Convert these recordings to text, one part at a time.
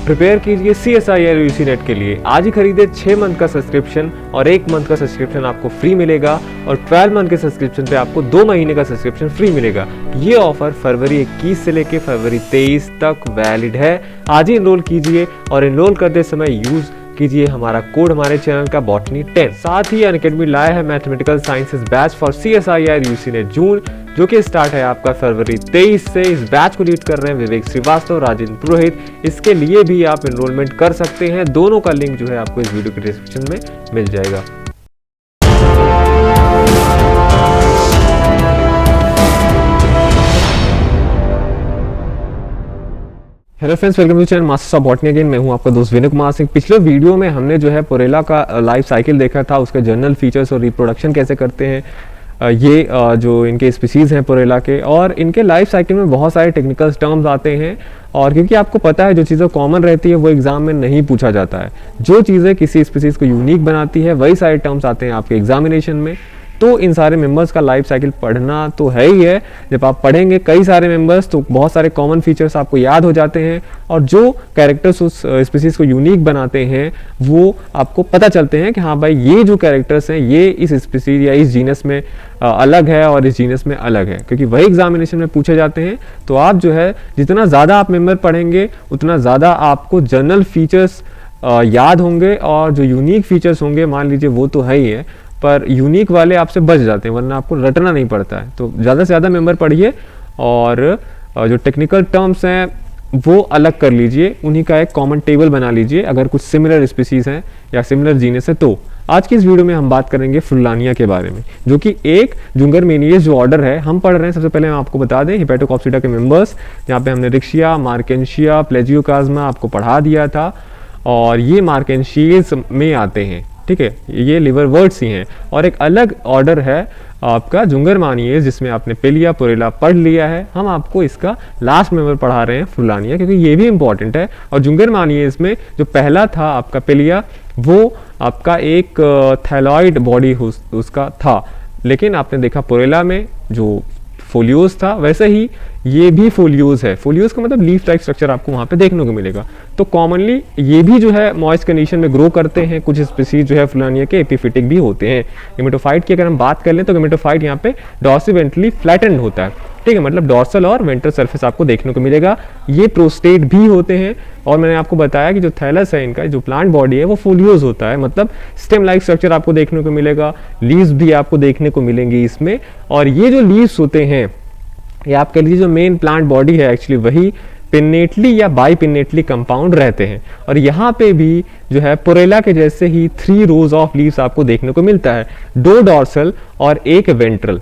Prepare कीजिए CSIR UC net के लिए। आज ही खरीदे 6 मंथ का सब्सक्रिप्शन और 1 मंथ का सब्सक्रिप्शन आपको फ्री मिलेगा और 12 मंथ के सब्सक्रिप्शन पे आपको 2 महीने का सब्सक्रिप्शन फ्री मिलेगा। ये ऑफर फरवरी 21 से लेके फरवरी 23 तक वैलिड है। आज ही एनरोल कीजिए और एनरोल करते समय यूज कीजिए हमारा कोड हमारे चैनल का बॉटनी 10। साथ ही अनअकैडमी लाया है mathematical sciences batch for CSIR UC net June, जो कि स्टार्ट है आपका फरवरी 23 से। इस बैच को लीड कर रहे हैं विवेक श्रीवास्तव, राजेंद्र पुरोहित। इसके लिए भी आप एनरोलमेंट कर सकते हैं। दोनों का लिंक जो है आपको इस वीडियो के डिस्क्रिप्शन में मिल जाएगा। Hello friends, welcome to channel Masters of Botany again. मैं हूं आपका दोस्त विनय कुमार सिंह। पिछले वीडियो में हमने जो है पुरेला का लाइफ साइकिल देखा था, उसके जनरल फीचर्स और रिप्रोडक्शन कैसे करते हैं ये जो इनके स्पीसीज़ हैं पुरेला के, और इनके लाइफ साइकिल में बहुत सारे टेक्निकल टर्म्स आते हैं। और क्योंकि आपको पता है जो चीज़ें कॉमन रहती है वो एग्जाम में नहीं पूछा जाता है। जो चीज़ें किसी स्पीसीज़ को यूनिक बनाती है वही सारे टर्म्स आते हैं आपके एग्जामिनेशन में। तो इन सारे मेंबर्स का लाइफ साइकिल पढ़ना तो है ही है। जब आप पढ़ेंगे कई सारे मेंबर्स तो बहुत सारे कॉमन फीचर्स आपको याद हो जाते हैं और जो कैरेक्टर्स उस स्पीसीज को यूनिक बनाते हैं वो आपको पता चलते हैं कि हाँ भाई ये जो कैरेक्टर्स हैं ये इस स्पीसीज या इस जीनस में अलग है और इस जीनस में अलग है, क्योंकि वही एग्जामिनेशन में पूछे जाते हैं। तो आप जो है जितना ज़्यादा आप मेंबर पढ़ेंगे उतना ज़्यादा आपको जनरल फीचर्स याद होंगे, और जो यूनिक फीचर्स होंगे मान लीजिए वो तो है ही है, पर यूनिक वाले आपसे बच जाते हैं, वरना आपको रटना नहीं पड़ता है। तो ज़्यादा से ज़्यादा मेंबर पढ़िए और जो टेक्निकल टर्म्स हैं वो अलग कर लीजिए, उन्हीं का एक कॉमन टेबल बना लीजिए अगर कुछ सिमिलर स्पीसीज़ हैं या सिमिलर जीनस है तो। आज की इस वीडियो में हम बात करेंगे फ्रुलानिया के बारे में, जो कि एक जुंगरमेनियस जो ऑर्डर है हम पढ़ रहे हैं। सबसे पहले हम आपको बता दें हिपेटोकॉप्सिडा के मेंबर्स, यहाँ पे हमने रिक्शिया, मार्केंशिया, प्लेजियोकाज्मा आपको पढ़ा दिया था, और ये मार्केंशियस में आते हैं, ठीक है, ये लिवरवर्ट्स ही हैं। और एक अलग ऑर्डर है आपका जुंगरमानियस, जिसमें आपने पेलिया पुरेला पढ़ लिया है। हम आपको इसका लास्ट मेंबर पढ़ा रहे हैं फ्रुलानिया, क्योंकि ये भी इंपॉर्टेंट है। और जुंगरमानियस में जो पहला था आपका पेलिया, वो आपका एक थैलॉइड बॉडी उसका था, लेकिन आपने देखा पुरेला में जो फोलियोज था वैसे ही ये भी फोलियोज है। फोलियोज का मतलब लीफ टाइप स्ट्रक्चर आपको वहाँ पे देखने को मिलेगा। तो कॉमनली ये भी जो है मॉइस्ट कंडीशन में ग्रो करते हैं। कुछ स्पीसीज जो है फ्रुलानिया के एपिफिटिक भी होते हैं। गेमेटोफाइट की अगर हम बात कर लें तो गेमेटोफाइट यहाँ पे डॉर्सिवेंट्रली फ्लैटेंड होता है, ठीक है, मतलब डॉर्सल और वेंट्रल सरफेस आपको देखने को मिलेगा। ये प्रोस्टेट भी होते हैं, और मैंने आपको बताया कि जो थैलस है इनका, जो प्लांट बॉडी है वो फोलियोज होता है, मतलब स्टेम लाइक स्ट्रक्चर आपको देखने को मिलेगा। लीव्स भी आपको देखने को मिलेंगी इसमें, और ये जो लीव्स होते हैं ये आप कह लीजिए जो मेन प्लांट बॉडी है एक्चुअली वही पिन्नेटली या बाई पिन्नेटली कंपाउंड रहते हैं। और यहाँ पे भी जो है पुरेला के जैसे ही 3 रोज ऑफ लीव्स आपको देखने को मिलता है, 2 डॉर्सल और 1 वेंट्रल।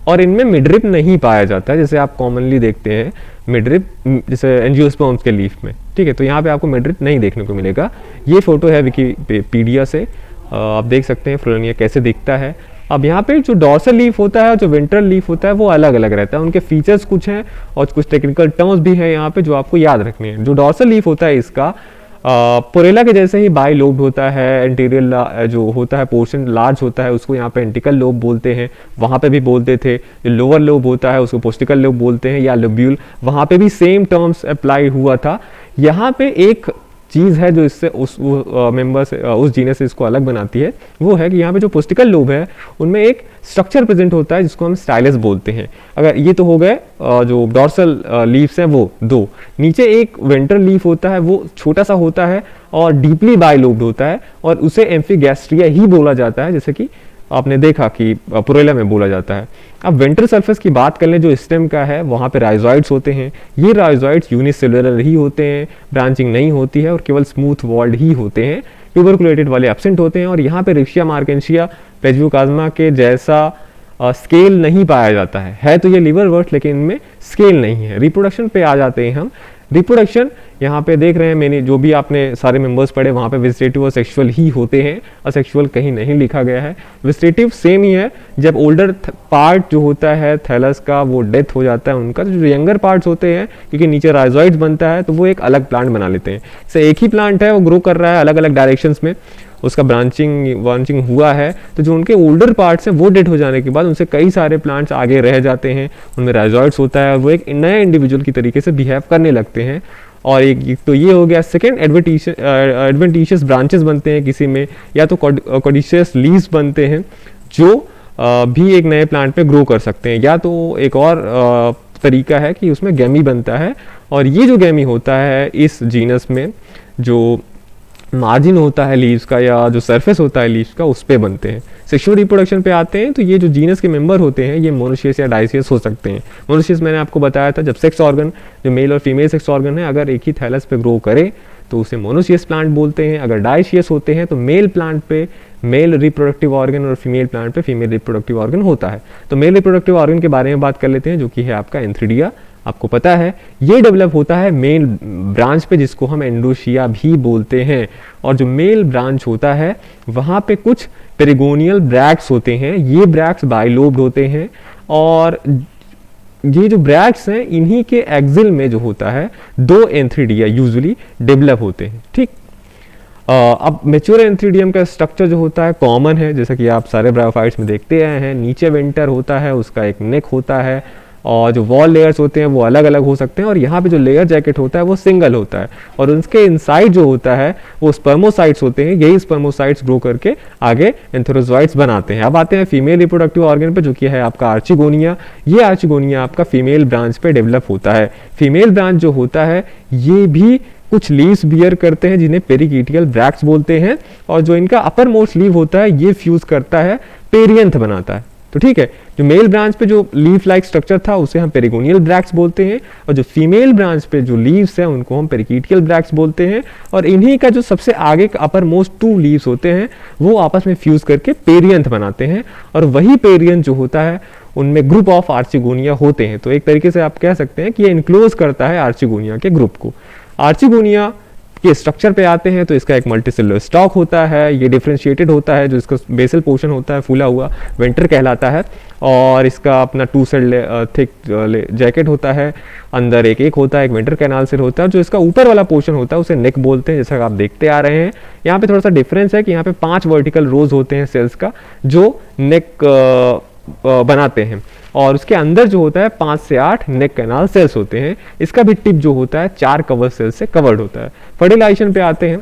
और इनमें मिडरिप नहीं पाया जाता है जैसे आप कॉमनली देखते हैं मिडरिप जैसे एंजियोस्पर्म्स के लीफ में, ठीक है। तो यहाँ पे आपको मिडरिप नहीं देखने को मिलेगा। ये फोटो है विकीपीडिया से, आप देख सकते हैं फ्रुलानिया कैसे दिखता है। अब यहाँ पे जो डॉर्सल लीफ होता है और जो वेंट्रल लीफ होता है वो अलग अलग रहता है, उनके फीचर्स कुछ हैं और कुछ टेक्निकल टर्म्स भी हैं यहाँ पे जो आपको याद रखने हैं। जो डॉर्सल लीफ होता है इसका पुरेला के जैसे ही बाई लोब्ड होता है। एंटीरियर जो होता है पोर्शन लार्ज होता है, उसको यहाँ पे एंटिकल लोब बोलते हैं, वहाँ पे भी बोलते थे। जो लोअर लोब होता है उसको पोस्टिकल लोब बोलते हैं या लोब्यूल, वहाँ पे भी सेम टर्म्स अप्लाई हुआ था। यहाँ पे एक चीज़ है जो इससे उस मेंबर से उस जीनस से इसको अलग बनाती है, वो है कि यहाँ पे जो पोस्टिकल लोब है उनमें एक स्ट्रक्चर प्रेजेंट होता है जिसको हम स्टाइलस बोलते हैं। अगर ये तो हो गए जो डॉर्सल लीव्स हैं वो 2, नीचे एक वेंट्रल लीफ होता है वो छोटा सा होता है और डीपली बायलोब्ड होता है, और उसे एम्फीगैस्ट्रिया ही बोला जाता है, जैसे कि आपने देखा कि पुरेला में बोला जाता है। अब वेंट्रल सरफेस की बात कर लें जो स्टेम का है, वहाँ पे राइजोइड्स होते हैं। ये राइजोइड्स यूनिसेलुलर ही होते हैं, ब्रांचिंग नहीं होती है और केवल स्मूथ वॉल्ड ही होते हैं। ट्यूबरकुलेटेड वाले एब्सेंट होते हैं। और यहाँ पे रिक्शिया, मार्केंशिया, प्लेजियोकाज्मा के जैसा स्केल नहीं पाया जाता है तो ये लिवरवर्ट, लेकिन इनमें स्केल नहीं है। रिप्रोडक्शन पे आ जाते हैं हम। रिप्रोडक्शन यहाँ पे देख रहे हैं, मैंने जो भी आपने सारे मेंबर्स पढ़े वहाँ पे वेजिटेटिव और सेक्सुअल ही होते हैं, असेक्सुअल कहीं नहीं लिखा गया है। वेजिटेटिव सेम ही है। जब ओल्डर पार्ट जो होता है थैलस का वो डेथ हो जाता है उनका, तो जो यंगर पार्ट्स होते हैं क्योंकि नीचे राइजोइड्स बनता है तो वो एक अलग प्लांट बना लेते हैं। जैसे एक ही प्लांट है वो ग्रो कर रहा है अलग अलग डायरेक्शंस में, उसका ब्रांचिंग हुआ है, तो जो उनके ओल्डर पार्ट्स हैं वो डेड हो जाने के बाद उनसे कई सारे प्लांट्स आगे रह जाते हैं, उनमें राइजोइड्स होता है, वो एक नया इंडिविजुअल की तरीके से बिहेव करने लगते हैं और एक तो ये हो गया। सेकेंड, एडवेंटिशियस ब्रांचेस बनते हैं किसी में, या तो कॉडिशियस लीव्स बनते हैं जो भी एक नए प्लांट पे ग्रो कर सकते हैं, या तो एक और तरीका है कि उसमें गैमी बनता है, और ये जो गैमी होता है इस जीनस में जो मार्जिन होता है लीव्स का या जो सरफेस होता है लीव्स का, उस पे बनते हैं। सेक्सुअल रिप्रोडक्शन पे आते हैं तो ये जो जीनस के मेंबर होते हैं ये मोनोशियस या डाइशियस हो सकते हैं। मोनोशियस मैंने आपको बताया था, जब सेक्स ऑर्गन जो मेल और फीमेल सेक्स ऑर्गन है अगर एक ही थैलस पे ग्रो करे तो उसे मोनोशियस प्लांट बोलते हैं। अगर डाइशियस होते हैं तो मेल प्लांट पे मेल रिप्रोडक्टिव ऑर्गन और फीमेल प्लांट पे फीमेल रिप्रोडक्टिव ऑर्गन होता है। तो मेल रिप्रोडक्टिव ऑर्गन के बारे में बात कर लेते हैं, जो कि है आपका एंथ्रीडिया। आपको पता है ये डेवलप होता है मेल ब्रांच पे, जिसको हम एंडोशिया भी बोलते हैं। और जो मेल ब्रांच होता है वहाँ पे कुछ पेरिगोनियल ब्रैक्ट्स होते हैं, ये ब्रैक्ट्स बाइलोब्ड होते हैं, और ये जो ब्रैक्ट्स हैं इन्हीं के एक्सिल में जो होता है 2 एंथ्रीडिया यूजुअली डेवलप होते हैं। ठीक, अब मेच्योर एंथ्रीडियम का स्ट्रक्चर जो होता है कॉमन है, जैसा कि आप सारे ब्रायोफाइट्स में देखते आए हैं। नीचे वेंटर होता है, उसका एक नेक होता है, और जो वॉल लेयर्स होते हैं वो अलग अलग हो सकते हैं, और यहाँ पे जो लेयर जैकेट होता है वो सिंगल होता है, और उसके इनसाइड जो होता है वो स्पर्मोसाइट्स होते हैं। यही स्पर्मोसाइट्स ग्रो करके आगे एंथेरोजोइट्स बनाते हैं। अब आते हैं फीमेल रिप्रोडक्टिव ऑर्गन पे, जो कि है आपका आर्चिगोनिया। ये आर्चिगोनिया आपका फीमेल ब्रांच पे डेवलप होता है। फीमेल ब्रांच जो होता है ये भी कुछ लीव्स बियर करते हैं जिन्हें पेरिकिटियल ब्रैक्ट्स बोलते हैं, और जो इनका अपर मोस्ट लीव होता है ये फ्यूज करता है, पेरियंथ बनाता है। तो ठीक है, जो मेल ब्रांच पे जो लीफ लाइक स्ट्रक्चर था उसे हम पेरिगोनियल ब्रैक्ट्स बोलते हैं, और जो फीमेल ब्रांच पे जो लीव्स हैं उनको हम पेरिकिटियल ब्रैक्ट्स बोलते हैं, और इन्हीं का जो सबसे आगे का अपर मोस्ट 2 लीव्स होते हैं वो आपस में फ्यूज करके पेरियंथ बनाते हैं, और वही पेरियंथ जो होता है उनमें ग्रुप ऑफ आर्चिगोनिया होते हैं। तो एक तरीके से आप कह सकते हैं कि ये इनक्लोज करता है आर्चिगोनिया के ग्रुप को। आर्चिगोनिया के स्ट्रक्चर पे आते हैं तो इसका एक मल्टीसेलुलर स्टॉक होता है, ये डिफरेंशिएटेड होता है, जो इसका बेसल पोर्शन होता है फूला हुआ वेंटर कहलाता है, और इसका अपना 2 सेल थिक जैकेट होता है। अंदर एक होता है, एक वेंटर कैनाल सेल होता है। जो इसका ऊपर वाला पोर्शन होता है उसे नेक बोलते हैं, जैसा आप देखते आ रहे हैं। यहाँ पे थोड़ा सा डिफरेंस है कि यहाँ पे 5 वर्टिकल रोज होते हैं सेल्स का जो नेक बनाते हैं, और उसके अंदर जो होता है 5 से 8 नेक कैनाल सेल्स होते हैं। इसका भी टिप जो होता है 4 कवर सेल्स से कवर्ड होता है। फर्टिलाइजेशन पे आते हैं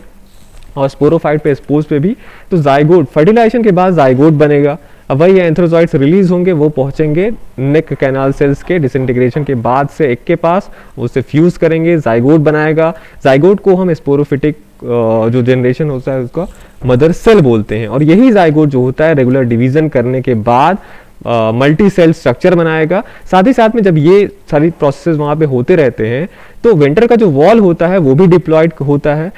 और स्पोरोफाइट पे, स्पोर्स पे भी। तो जाइगोट, फर्टिलाइजेशन के बाद जाइगोट बनेगा। अब वही एंथ्रोजॉइड्स रिलीज होंगे, वो पहुंचेंगे नेक कैनाल सेल्स के डिसइंटीग्रेशन के बाद से एक के पास, उससे फ्यूज करेंगे, जाइगोट बनाएगा। जाइगोट को हम स्पोरोफिटिक जो जनरेशन होता है उसका मदर सेल बोलते हैं, और यही जाइगोट जो होता है रेगुलर डिवीजन करने के बाद मल्टी सेल स्ट्रक्चर बनाएगा। साथ ही साथ में जब ये सारी प्रोसेसेस वहाँ पे होते रहते हैं तो वेंटर का जो वॉल होता है वो भी डिप्लॉयड होता है,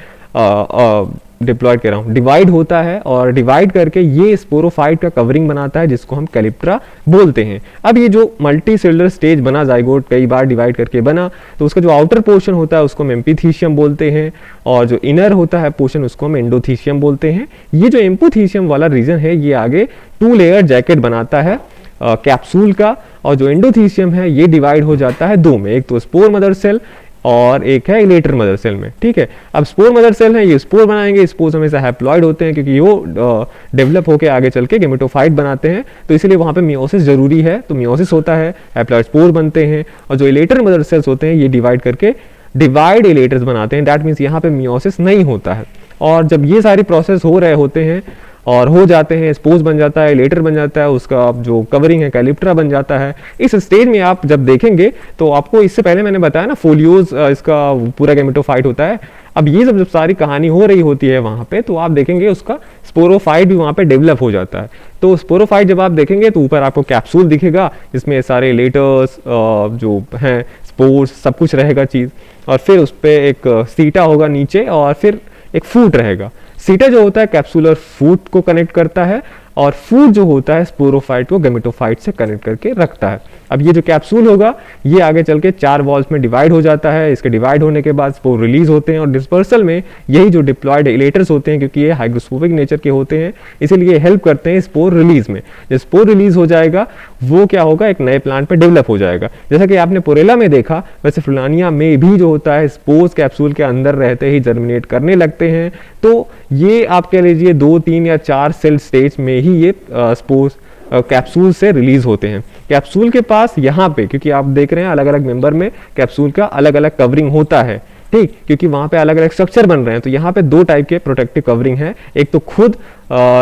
डिप्लॉयड कह रहा हूँ, डिवाइड होता है, और डिवाइड करके ये स्पोरोफाइट का कवरिंग बनाता है जिसको हम कैलिप्ट्रा बोलते हैं। अब ये जो मल्टी सेलुलर स्टेज बना, जाइगोट कई बार डिवाइड करके बना, तो उसका जो आउटर पोर्शन होता है उसको हम एम्पीथीशियम बोलते हैं, और जो इनर होता है पोर्शन उसको हम एंडोथीशियम बोलते हैं। ये जो एम्पोथीशियम वाला रीजन है ये आगे 2 लेयर जैकेट बनाता है कैप्सूल का, और जो एंडोथीशियम है ये डिवाइड हो जाता है 2 में, एक तो स्पोर मदर सेल और एक है इलेटर मदर सेल में। ठीक है, अब स्पोर मदर सेल है, ये स्पोर बनाएंगे। स्पोर्स हमेशा हैप्लॉइड होते हैं क्योंकि वो डेवलप होकर आगे चल के गेमेटोफाइट बनाते हैं, तो इसीलिए वहाँ पे मियोसिस जरूरी है। तो मियोसिस होता है, हैप्लॉइड स्पोर बनते हैं, और जो इलेटर मदर सेल्स होते हैं ये डिवाइड करके डिवाइड इलेटर्स बनाते हैं। दैट मीन्स यहाँ पे मियोसिस नहीं होता है। और जब ये सारी प्रोसेस हो रहे होते हैं और हो जाते हैं, स्पोर्स बन जाता है, लेटर बन जाता है, उसका जो कवरिंग है कैलिप्ट्रा बन जाता है। इस स्टेज में आप जब देखेंगे तो आपको, इससे पहले मैंने बताया ना फोलियोज इसका पूरा गेमेटोफाइट होता है। अब ये जब सारी कहानी हो रही होती है वहाँ पे, तो आप देखेंगे उसका स्पोरोफाइट भी वहाँ पे डेवलप हो जाता है। तो स्पोरोफाइट जब आप देखेंगे तो ऊपर आपको कैप्सूल दिखेगा जिसमें सारे लेटर्स जो हैं, स्पोर्स, सब कुछ रहेगा चीज़, और फिर उस पर एक सीटा होगा नीचे, और फिर एक फूट रहेगा। सीटा जो होता है कैप्सूलर फूट को कनेक्ट करता है, और फूट जो होता है स्पोरोफाइट को गेमेटोफाइट से कनेक्ट करके रखता है। अब ये जो कैप्सूल होगा ये आगे चल के 4 वॉल्स में डिवाइड हो जाता है। इसके डिवाइड होने के बाद स्पोर रिलीज होते हैं, और डिस्पर्सल में यही जो डिप्लॉयड इलेटर्स होते हैं, क्योंकि ये हाइग्रोस्कोपिक नेचर के होते हैं इसीलिए हेल्प करते हैं स्पोर रिलीज में। जब स्पोर रिलीज हो जाएगा वो क्या होगा, एक नए प्लांट पे डेवलप हो जाएगा। जैसा कि आपने पोरेला में देखा, वैसे फ्लुलानिया में भी जो होता है स्पोर्स कैप्सूल के अंदर रहते ही जर्मिनेट करने लगते हैं। तो ये आप कह लीजिए 2, 3 या 4 सेल स्टेज में ही ये स्पोर्स कैप्सूल से रिलीज होते हैं। कैप्सूल के पास यहाँ पे, क्योंकि आप देख रहे हैं अलग अलग मेंबर में कैप्सूल का अलग अलग कवरिंग होता है, ठीक, क्योंकि वहाँ पे अलग अलग स्ट्रक्चर बन रहे हैं। तो यहाँ पे दो टाइप के प्रोटेक्टिव कवरिंग है, एक तो खुद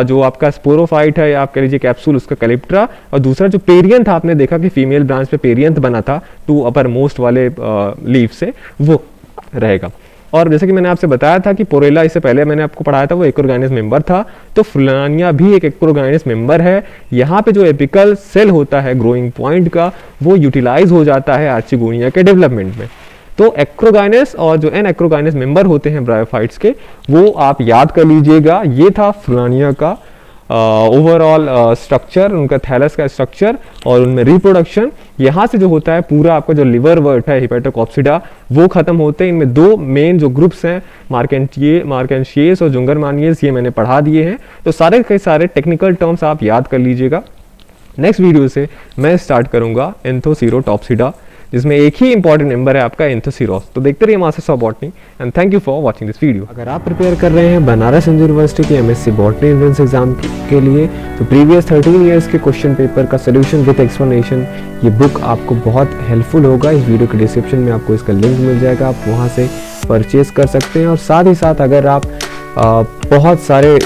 जो आपका स्पोरोफाइट है या आप कह लीजिए कैप्सूल उसका कैलिप्ट्रा, और दूसरा जो पेरियंथ आपने देखा कि फीमेल ब्रांच पे पेरियंथ बना था टू अपर मोस्ट वाले लीफ से, वो रहेगा। और जैसे कि मैंने आपसे बताया था कि पोरेला, इससे पहले मैंने आपको पढ़ाया था, वो एक्रोगाइनस मेंबर था, तो फ्लानिया भी एक एक्रोगाइनस मेंबर है। यहाँ पे जो एपिकल सेल होता है ग्रोइंग पॉइंट का, वो यूटिलाइज हो जाता है आर्चिगोनिया के डेवलपमेंट में। तो एक्रोगाइनस और जो एन एक्रोगाइनस मेंबर होते हैं ब्रायोफाइट्स के, वो आप याद कर लीजिएगा। ये था फ्लानिया का ओवरऑल स्ट्रक्चर, उनका थैलस का स्ट्रक्चर और उनमें रिप्रोडक्शन। यहाँ से जो होता है पूरा आपका जो लिवर वर्ट है हिपेटोकॉप्सिडा, वो खत्म होते हैं। इनमें दो मेन जो ग्रुप्स हैं, मार्केंशियस और जुंगरमानियस, ये मैंने पढ़ा दिए हैं। तो सारे के सारे टेक्निकल टर्म्स आप याद कर लीजिएगा। नेक्स्ट वीडियो से मैं स्टार्ट करूंगा एंथोसीरोटॉप्सिडा, जिसमें एक ही इंपॉर्टेंट मेंबर है आपका एंथोसीरोस। तो देखते रहिए masters of botany and thank you for watching this video. अगर आप प्रिपेयर कर रहे हैं बनारस हिंदू यूनिवर्सिटी के एमएससी बॉटनी एंट्रेंस एग्जाम के लिए, तो प्रीवियस 13 ईयर्स के क्वेश्चन पेपर का सोल्यूशन विद एक्सप्लेनेशन, ये बुक आपको बहुत हेल्पफुल होगा। इस वीडियो के डिस्क्रिप्शन में आपको इसका लिंक मिल जाएगा, आप वहाँ से परचेज कर सकते हैं। और साथ ही साथ अगर आप बहुत सारे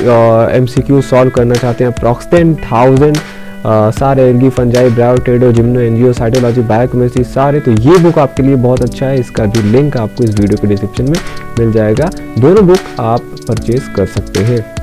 MCQ सॉल्व करना चाहते हैं, अप्रॉक्स 10,000 सारे algae, fungi, bryophyta, gymno, angio, cytology, biochemistry सारे, तो ये बुक आपके लिए बहुत अच्छा है। इसका भी लिंक आपको इस वीडियो के डिस्क्रिप्शन में मिल जाएगा। दोनों बुक आप परचेज कर सकते हैं।